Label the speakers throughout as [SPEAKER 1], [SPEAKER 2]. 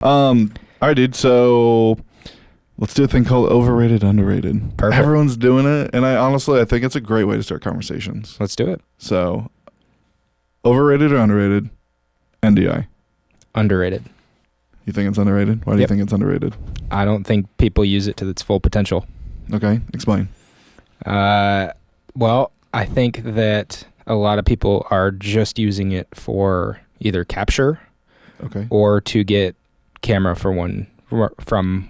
[SPEAKER 1] All right, dude. So let's do a thing called overrated, underrated.
[SPEAKER 2] Perfect.
[SPEAKER 1] Everyone's doing it, and I think it's a great way to start conversations.
[SPEAKER 2] Let's do it.
[SPEAKER 1] So, overrated or underrated? NDI.
[SPEAKER 2] Underrated.
[SPEAKER 1] You think it's underrated? Why do you think it's underrated?
[SPEAKER 2] I don't think people use it to its full potential.
[SPEAKER 1] Okay, explain.
[SPEAKER 2] Well, I think that a lot of people are just using it for either capture or to get camera from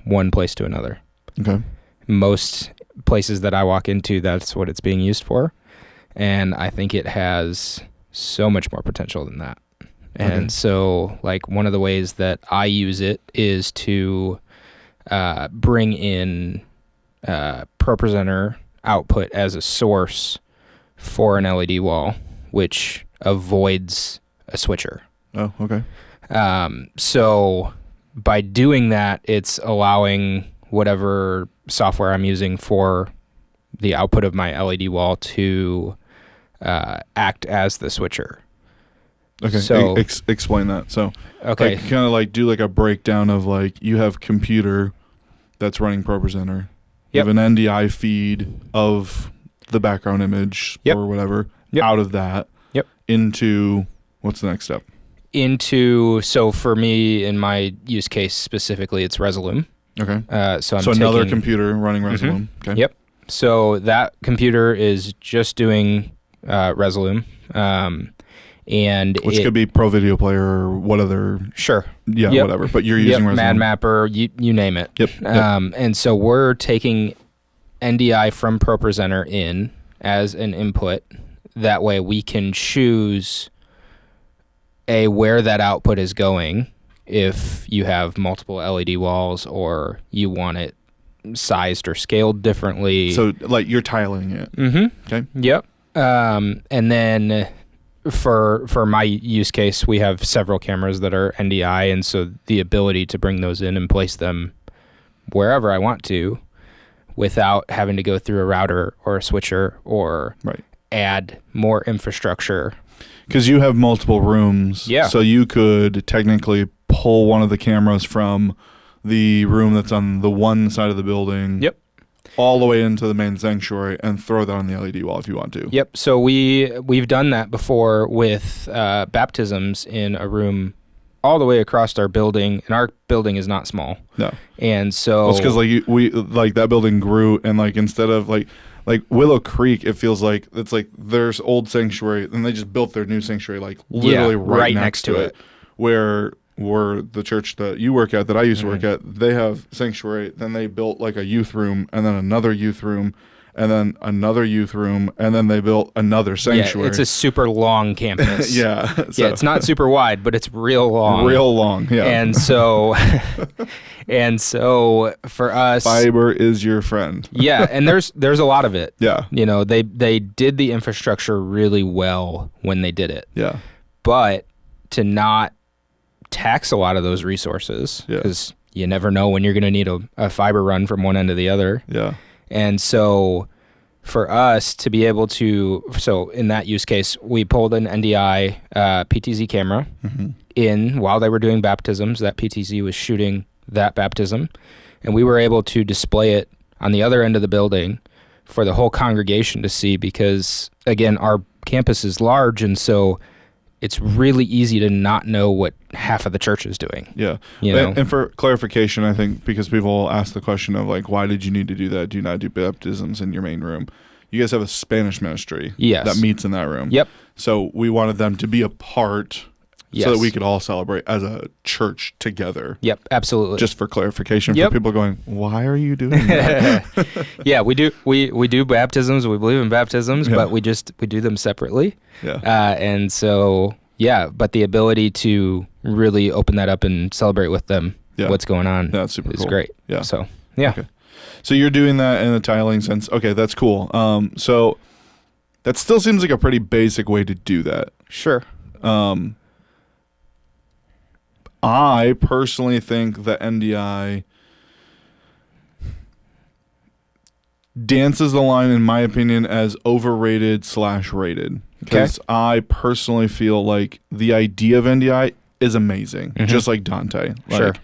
[SPEAKER 2] one place to another.
[SPEAKER 1] Okay.
[SPEAKER 2] Most places that I walk into, that's what it's being used for. And I think it has so much more potential than that. And so, like, one of the ways that I use it is to bring in ProPresenter output as a source for an LED wall, which avoids a switcher.
[SPEAKER 1] Oh, okay.
[SPEAKER 2] So by doing that, it's allowing whatever software I'm using for the output of my LED wall to act as the switcher.
[SPEAKER 1] Okay,
[SPEAKER 2] so
[SPEAKER 1] explain that. So,
[SPEAKER 2] okay,
[SPEAKER 1] like, kind of like do like a breakdown of like you have computer that's running ProPresenter. You have an NDI feed of the background image or whatever out of that into what's the next step?
[SPEAKER 2] So for me, in my use case specifically, it's Resolume.
[SPEAKER 1] Okay.
[SPEAKER 2] So
[SPEAKER 1] another computer running Resolume.
[SPEAKER 2] Mm-hmm. Okay. Yep. So that computer is just doing Resolume. Which
[SPEAKER 1] could be Pro Video Player or what other...
[SPEAKER 2] Sure.
[SPEAKER 1] Yeah, whatever. But you're using Resolume.
[SPEAKER 2] Mad Mapper, you name it.
[SPEAKER 1] Yep.
[SPEAKER 2] And so we're taking NDI from ProPresenter in as an input. That way we can choose where that output is going if you have multiple LED walls or you want it sized or scaled differently.
[SPEAKER 1] So, like, you're tiling it.
[SPEAKER 2] Mm-hmm.
[SPEAKER 1] Okay.
[SPEAKER 2] Yep. And then... For my use case, we have several cameras that are NDI, and so the ability to bring those in and place them wherever I want to without having to go through a router or a switcher or add more infrastructure.
[SPEAKER 1] Because you have multiple rooms, so you could technically pull one of the cameras from the room that's on the one side of the building.
[SPEAKER 2] Yep.
[SPEAKER 1] All the way into the main sanctuary and throw that on the LED wall if you want to.
[SPEAKER 2] Yep. So we've done that before with baptisms in a room all the way across our building, and our building is not small.
[SPEAKER 1] No.
[SPEAKER 2] And so
[SPEAKER 1] it's because we that building grew, and like instead of like Willow Creek, it feels like it's like there's old sanctuary, and they just built their new sanctuary like literally right next to it, where the church that you work at, that I used to work at, they have sanctuary, then they built like a youth room, and then another youth room, and then another youth room, and then they built another sanctuary.
[SPEAKER 2] Yeah, it's a super long campus.
[SPEAKER 1] Yeah,
[SPEAKER 2] it's not super wide, but it's real long.
[SPEAKER 1] Real long, yeah.
[SPEAKER 2] And so for us,
[SPEAKER 1] fiber is your friend.
[SPEAKER 2] Yeah, and there's a lot of it.
[SPEAKER 1] Yeah.
[SPEAKER 2] You know, they did the infrastructure really well when they did it.
[SPEAKER 1] Yeah.
[SPEAKER 2] But to not tax a lot of those resources, because you never know when you're going to need a fiber run from one end to the other.
[SPEAKER 1] Yeah.
[SPEAKER 2] And so for us to be able to, so in that use case, we pulled an NDI PTZ camera in while they were doing baptisms. That PTZ was shooting that baptism, and we were able to display it on the other end of the building for the whole congregation to see, because again, our campus is large, and so it's really easy to not know what half of the church is doing.
[SPEAKER 1] Yeah.
[SPEAKER 2] You know?
[SPEAKER 1] And for clarification, I think, because people ask the question of like, why did you need to do that? Do you not do baptisms in your main room? You guys have a Spanish ministry that meets in that room.
[SPEAKER 2] Yep.
[SPEAKER 1] So we wanted them to be a part so that we could all celebrate as a church together.
[SPEAKER 2] Yep, absolutely.
[SPEAKER 1] Just for clarification for people going, why are you doing that?
[SPEAKER 2] Yeah, we do baptisms. We believe in baptisms, but we do them separately.
[SPEAKER 1] Yeah.
[SPEAKER 2] And so, but the ability to really open that up and celebrate with them what's going on
[SPEAKER 1] that's super
[SPEAKER 2] is
[SPEAKER 1] cool.
[SPEAKER 2] great.
[SPEAKER 1] Yeah.
[SPEAKER 2] So, yeah.
[SPEAKER 1] Okay. So you're doing that in a tiling sense. Okay, that's cool. So that still seems like a pretty basic way to do that.
[SPEAKER 2] Sure.
[SPEAKER 1] I personally think that NDI dances the line, in my opinion, as overrated/rated. Because I personally feel like the idea of NDI is amazing, just like Dante. Like,
[SPEAKER 2] sure.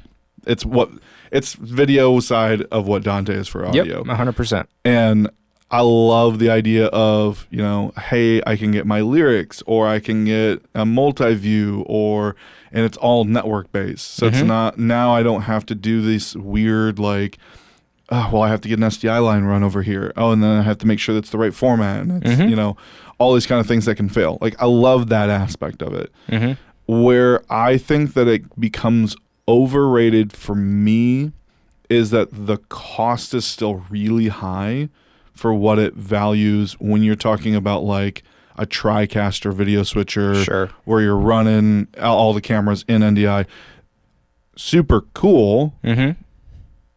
[SPEAKER 1] it's video side of what Dante is for audio.
[SPEAKER 2] Yep, 100%.
[SPEAKER 1] And I love the idea of, hey, I can get my lyrics, or I can get a multi-view, and it's all network based. So it's not, now I don't have to do this weird I have to get an SDI line run over here. Oh, and then I have to make sure that's the right format. And it's, all these kind of things that can fail. Like, I love that aspect of it. Where I think that it becomes overrated for me is that the cost is still really high for what it values when you're talking about like a TriCaster video switcher, where you're running all the cameras in NDI. Super cool,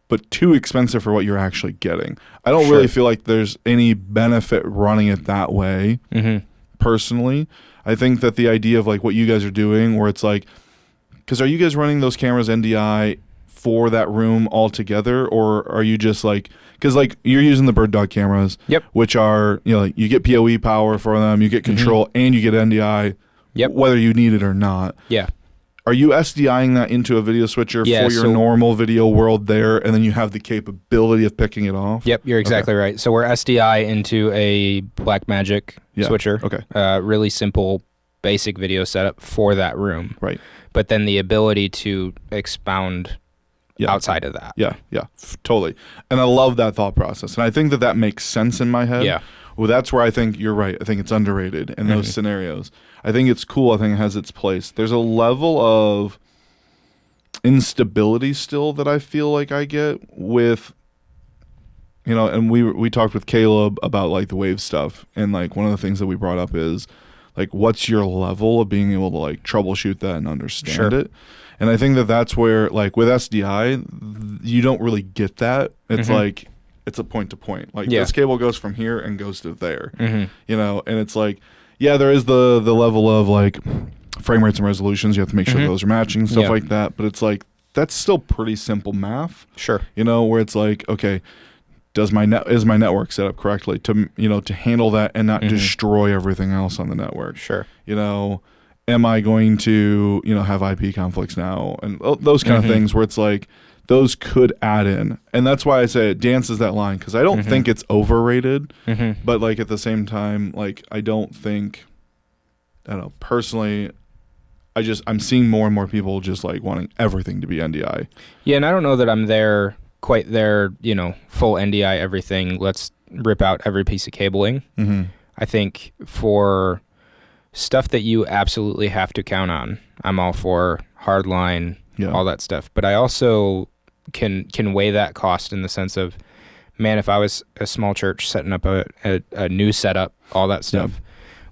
[SPEAKER 1] but too expensive for what you're actually getting. I don't really feel like there's any benefit running it that way, personally. I think that the idea of like what you guys are doing, where it's like, because are you guys running those cameras NDI for that room altogether, or are you just like, because like you're using the Bird Dog cameras, which are, you get PoE power for them, you get control, and you get NDI, whether you need it or not. Are you SDIing that into a video switcher for your normal video world there, and then you have the capability of picking it off?
[SPEAKER 2] Yep, you're exactly right. So we're SDI into a Blackmagic switcher. Really simple, basic video setup for that room.
[SPEAKER 1] Right.
[SPEAKER 2] But then the ability to expound outside of that.
[SPEAKER 1] Totally. And I love that thought process. And I think that makes sense in my head. Well, that's where I think you're right. I think it's underrated in those scenarios. I think it's cool. I think it has its place. There's a level of instability still that I feel like I get with, and we talked with Caleb about like the wave stuff. And like one of the things that we brought up is like, what's your level of being able to like troubleshoot that and understand it? And I think that that's where, like, with SDI, you don't really get that. It's like, it's a point to point. Like, this cable goes from here and goes to there, and it's like, there is the level of, like, frame rates and resolutions. You have to make sure those are matching and stuff like that. But it's like, that's still pretty simple math. Where it's like, okay, is my network set up correctly to, to handle that and not destroy everything else on the network? Am I going to, have IP conflicts now? And those kind of things where it's like, those could add in. And that's why I say it dances that line, because I don't think it's overrated. But like at the same time, like I don't know, personally, I'm seeing more and more people just like wanting everything to be NDI.
[SPEAKER 2] Yeah, and I don't know that I'm quite there, full NDI everything. Let's rip out every piece of cabling. I think for stuff that you absolutely have to count on, I'm all for hardline, all that stuff. But I also can weigh that cost in the sense of, man, if I was a small church setting up a new setup, all that stuff,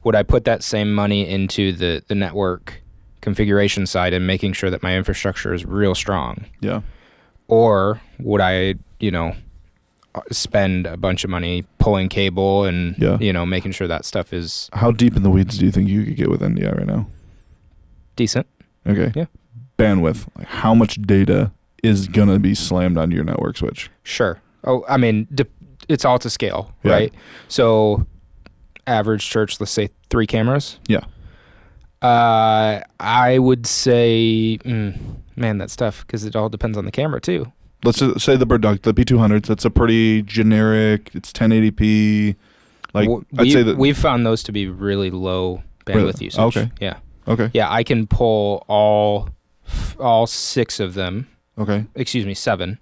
[SPEAKER 2] would I put that same money into the network configuration side and making sure that my infrastructure is real strong? Or would I, spend a bunch of money pulling cable and, making sure that stuff is...
[SPEAKER 1] How deep in the weeds do you think you could get with NDI right now?
[SPEAKER 2] Decent.
[SPEAKER 1] Okay.
[SPEAKER 2] Yeah.
[SPEAKER 1] Bandwidth. Like how much data is going to be slammed onto your network switch?
[SPEAKER 2] Sure. Oh, I mean, it's all to scale, right? So average church, let's say 3 cameras. I would say, man, that's tough because it all depends on the camera too.
[SPEAKER 1] Let's just say the Bird Dog, the P200s. That's a pretty generic. It's 1080p. Like I'd say that
[SPEAKER 2] we've found those to be really low bandwidth usage.
[SPEAKER 1] Okay.
[SPEAKER 2] Yeah.
[SPEAKER 1] Okay.
[SPEAKER 2] Yeah, I can pull all 6 of them.
[SPEAKER 1] Okay.
[SPEAKER 2] Excuse me, 7.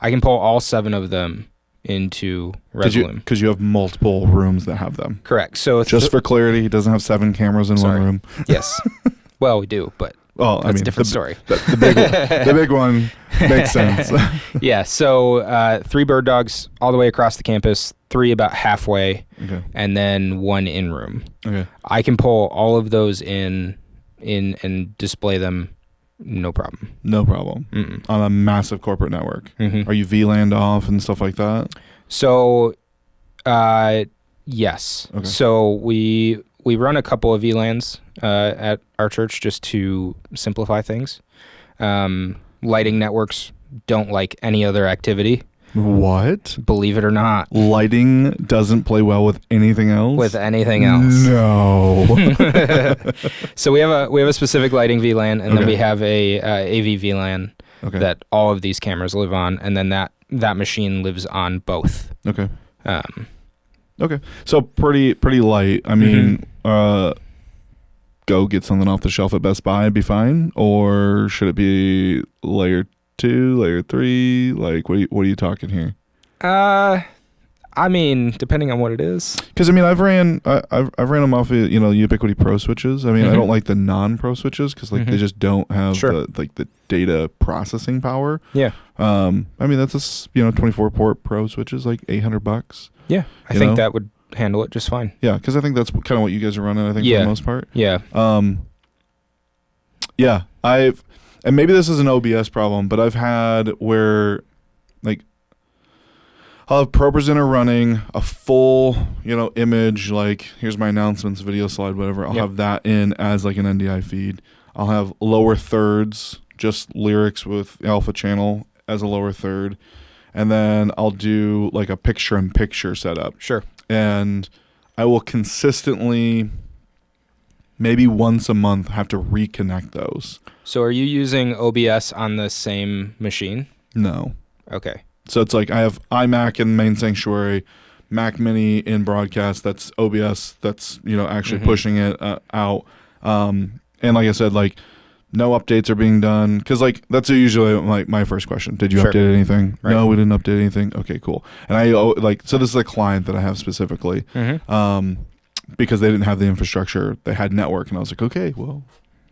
[SPEAKER 2] I can pull all 7 of them into Resolume.
[SPEAKER 1] Because you have multiple rooms that have them.
[SPEAKER 2] Correct. So
[SPEAKER 1] just for clarity, he doesn't have 7 cameras in one room.
[SPEAKER 2] Yes. Well, we do, but that's a different story.
[SPEAKER 1] The big one makes sense.
[SPEAKER 2] Yeah. So 3 Bird Dogs all the way across the campus, 3 about halfway, and then 1 in room.
[SPEAKER 1] Okay.
[SPEAKER 2] I can pull all of those in and display them. No problem.
[SPEAKER 1] No problem. On a massive corporate network. Are you VLAN off and stuff like that?
[SPEAKER 2] So, yes. Okay. So we run a couple of VLANs at our church just to simplify things. Lighting networks don't like any other activity.
[SPEAKER 1] What?
[SPEAKER 2] Believe it or not.
[SPEAKER 1] Lighting doesn't play well with anything else?
[SPEAKER 2] With anything else.
[SPEAKER 1] No.
[SPEAKER 2] So we have a specific lighting VLAN, and then we have a AV VLAN that all of these cameras live on, and then that machine lives on both.
[SPEAKER 1] Okay. Okay. So pretty light. I mean, go get something off the shelf at Best Buy and be fine, or should it be layer 2, layer 3? Like, what are you talking here?
[SPEAKER 2] I mean, depending on what it is.
[SPEAKER 1] Because I mean, I've ran them off of Ubiquiti Pro switches. I mean, I don't like the non-Pro switches because like they just don't have the data processing power.
[SPEAKER 2] Yeah.
[SPEAKER 1] I mean, that's 24 port Pro switches, like $800.
[SPEAKER 2] Yeah, I think that would handle it just fine.
[SPEAKER 1] Yeah, because I think that's kind of what you guys are running. I think for the most part.
[SPEAKER 2] Yeah.
[SPEAKER 1] Yeah, and maybe this is an OBS problem, but I've had where like I'll have ProPresenter running a full, image, like here's my announcements, video slide, whatever. I'll have that in as like an NDI feed. I'll have lower thirds, just lyrics with alpha channel as a lower third. And then I'll do like a picture-in-picture setup.
[SPEAKER 2] Sure.
[SPEAKER 1] And I will consistently, maybe once a month, have to reconnect those.
[SPEAKER 2] So are you using OBS on the same machine?
[SPEAKER 1] No.
[SPEAKER 2] Okay.
[SPEAKER 1] So it's like I have iMac in main sanctuary, Mac Mini in broadcast. That's OBS. That's actually pushing it out. And like I said, like no updates are being done because like that's usually like my first question. Did you update anything? Right. No, we didn't update anything. Okay, cool. And so this is a client that I have specifically because they didn't have the infrastructure. They had network, and I was like, okay, well,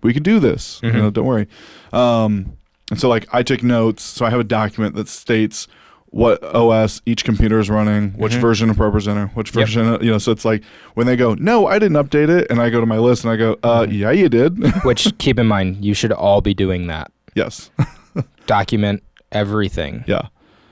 [SPEAKER 1] we could do this. Don't worry. And so like I took notes. So I have a document that states what OS each computer is running, which version of ProPresenter, which version, so it's like when they go, no, I didn't update it. And I go to my list and I go, yeah, you did.
[SPEAKER 2] Which keep in mind, you should all be doing that.
[SPEAKER 1] Yes.
[SPEAKER 2] Document everything.
[SPEAKER 1] Yeah.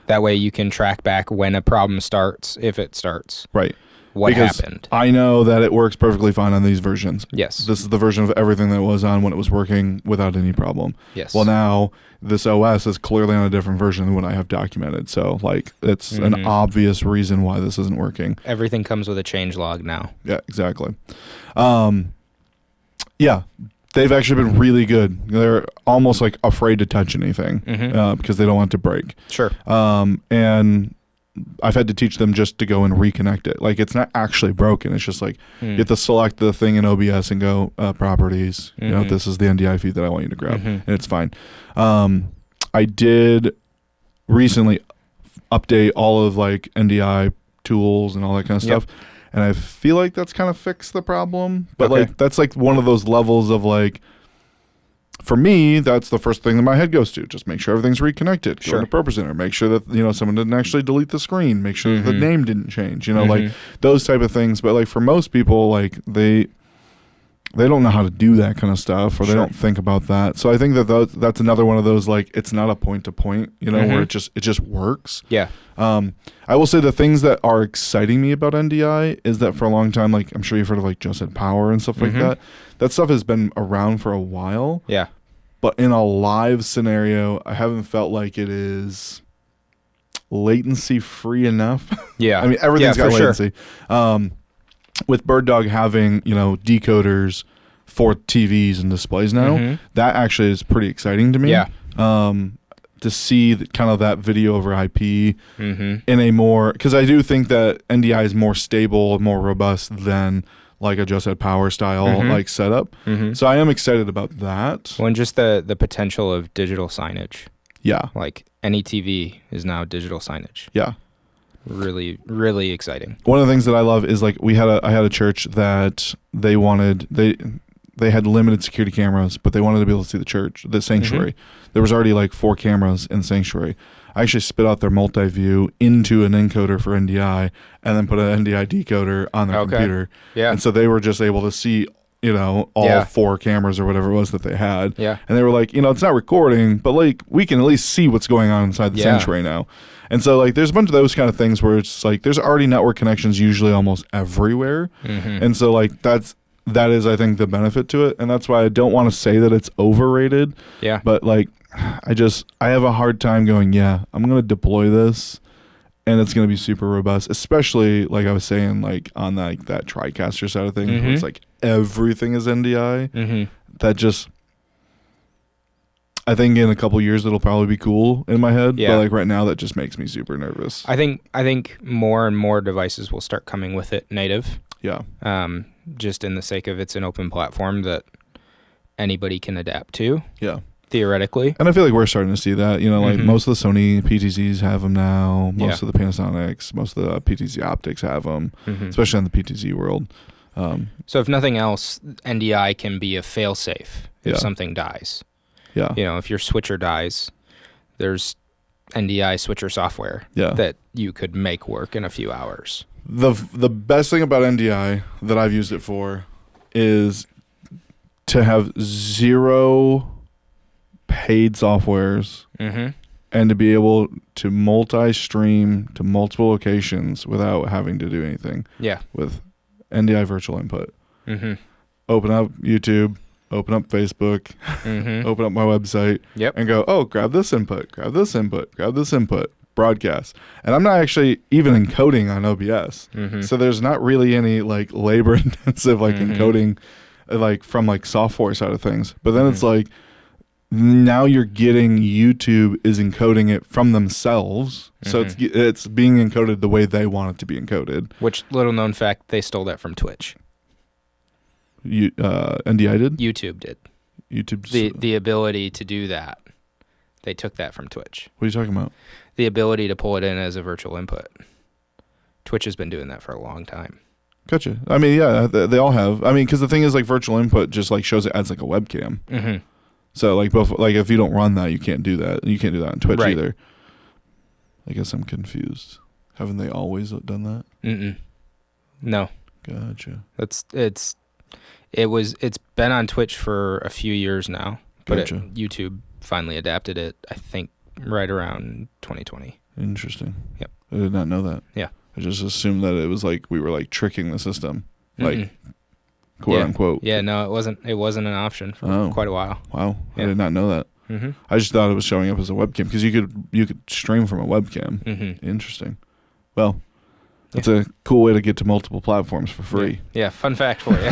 [SPEAKER 2] That way you can track back when a problem starts, if it starts.
[SPEAKER 1] Right.
[SPEAKER 2] What happened?
[SPEAKER 1] I know that it works perfectly fine on these versions.
[SPEAKER 2] Yes.
[SPEAKER 1] This is the version of everything that it was on when it was working without any problem.
[SPEAKER 2] Yes.
[SPEAKER 1] Well, now this OS is clearly on a different version than what I have documented. So, like, it's an obvious reason why this isn't working.
[SPEAKER 2] Everything comes with a change log now.
[SPEAKER 1] Yeah, exactly. Yeah, they've actually been really good. They're almost like afraid to touch anything because they don't want it to break.
[SPEAKER 2] Sure.
[SPEAKER 1] And I've had to teach them just to go and reconnect it. Like it's not actually broken. It's just like you have to select the thing in OBS and go properties. This is the NDI feed that I want you to grab, and it's fine. I did recently update all of like NDI tools and all that kind of stuff, and I feel like that's kind of fixed the problem. But like that's like one of those levels of like. For me, that's the first thing that my head goes to. Just make sure everything's reconnected. Go to ProPresenter. Make sure that someone didn't actually delete the screen. Make sure that the name didn't change. Like those type of things. But like for most people, like they don't know how to do that kind of stuff, or they don't think about that. So I think that that's another one of those like it's not a point to point. Where it just works.
[SPEAKER 2] Yeah.
[SPEAKER 1] I will say the things that are exciting me about NDI is that for a long time, like I'm sure you've heard of like Just Said Power and stuff like that. That stuff has been around for a while.
[SPEAKER 2] Yeah.
[SPEAKER 1] But in a live scenario, I haven't felt like it is latency free enough.
[SPEAKER 2] Yeah.
[SPEAKER 1] I mean, everything's got latency. Sure. With Bird Dog having, decoders for TVs and displays now, that actually is pretty exciting to me.
[SPEAKER 2] Yeah.
[SPEAKER 1] To see kind of that video over IP in a more, because I do think that NDI is more stable, more robust than like a Just Said Power style like setup. So I am excited about that.
[SPEAKER 2] Well, and just the potential of digital signage.
[SPEAKER 1] Yeah.
[SPEAKER 2] Like any TV is now digital signage.
[SPEAKER 1] Yeah.
[SPEAKER 2] Really, really exciting.
[SPEAKER 1] One of the things that I love is like I had a church that they had limited security cameras, but they wanted to be able to see the sanctuary. There was already like 4 cameras in the sanctuary. I actually spit out their multi-view into an encoder for NDI and then put an NDI decoder on their computer.
[SPEAKER 2] Yeah.
[SPEAKER 1] And so they were just able to see, all 4 cameras or whatever it was that they had.
[SPEAKER 2] Yeah.
[SPEAKER 1] And they were like, it's not recording, but like we can at least see what's going on inside the sanctuary now. And so like there's a bunch of those kind of things where it's like there's already network connections usually almost everywhere. And so like that is, I think, the benefit to it. And that's why I don't want to say that it's overrated. Yeah. But like, I have a hard time going, I'm going to deploy this and it's going to be super robust, especially like I was saying, like on that TriCaster side of things, where it's like everything is NDI. That just, I think in a couple years it'll probably be cool in my head.
[SPEAKER 2] Yeah.
[SPEAKER 1] But like right now, that just makes me super nervous.
[SPEAKER 2] I think more and more devices will start coming with it native.
[SPEAKER 1] Yeah.
[SPEAKER 2] Just in the sake of it's an open platform that anybody can adapt to.
[SPEAKER 1] Yeah.
[SPEAKER 2] Theoretically.
[SPEAKER 1] And I feel like we're starting to see that. You know, like most of the Sony PTZs have them now. Most of the Panasonics, most of the PTZ optics have them, especially in the PTZ world.
[SPEAKER 2] So if nothing else, NDI can be a fail-safe if something dies.
[SPEAKER 1] Yeah.
[SPEAKER 2] You know, if your switcher dies, there's NDI switcher software that you could make work in a few hours.
[SPEAKER 1] The best thing about NDI that I've used it for is to have 0 paid softwares and to be able to multi-stream to multiple locations without having to do anything.
[SPEAKER 2] Yeah.
[SPEAKER 1] With NDI virtual input. Open up YouTube, open up Facebook, open up my website, and go, oh, grab this input, grab this input, grab this input, broadcast. And I'm not actually even encoding on OBS. So there's not really any like labor intensive like encoding like from like software side of things. But then it's like now you're getting YouTube is encoding it from themselves. So it's being encoded the way they want it to be encoded.
[SPEAKER 2] Which, little known fact, they stole that from Twitch.
[SPEAKER 1] NDI did?
[SPEAKER 2] YouTube did.
[SPEAKER 1] YouTube's
[SPEAKER 2] the ability to do that. They took that from Twitch.
[SPEAKER 1] What are you talking about?
[SPEAKER 2] The ability to pull it in as a virtual input. Twitch has been doing that for a long time.
[SPEAKER 1] Gotcha. I mean, yeah, they all have. I mean, because the thing is, like, virtual input just like shows it as like a webcam. So like both, like if you don't run that, you can't do that. You can't do that on Twitch either. I guess I'm confused. Haven't they always done that?
[SPEAKER 2] No.
[SPEAKER 1] Gotcha.
[SPEAKER 2] It's been on Twitch for a few years now, but YouTube finally adapted it, I think, right around 2020.
[SPEAKER 1] Interesting.
[SPEAKER 2] Yep.
[SPEAKER 1] I did not know that.
[SPEAKER 2] Yeah.
[SPEAKER 1] I just assumed that it was like we were like tricking the system, like quote unquote.
[SPEAKER 2] Yeah, no, it wasn't. It wasn't an option for quite a while.
[SPEAKER 1] Wow, I did not know that. I just thought it was showing up as a webcam because you could stream from a webcam. Interesting. Well, that's a cool way to get to multiple platforms for free.
[SPEAKER 2] Yeah, fun fact for you.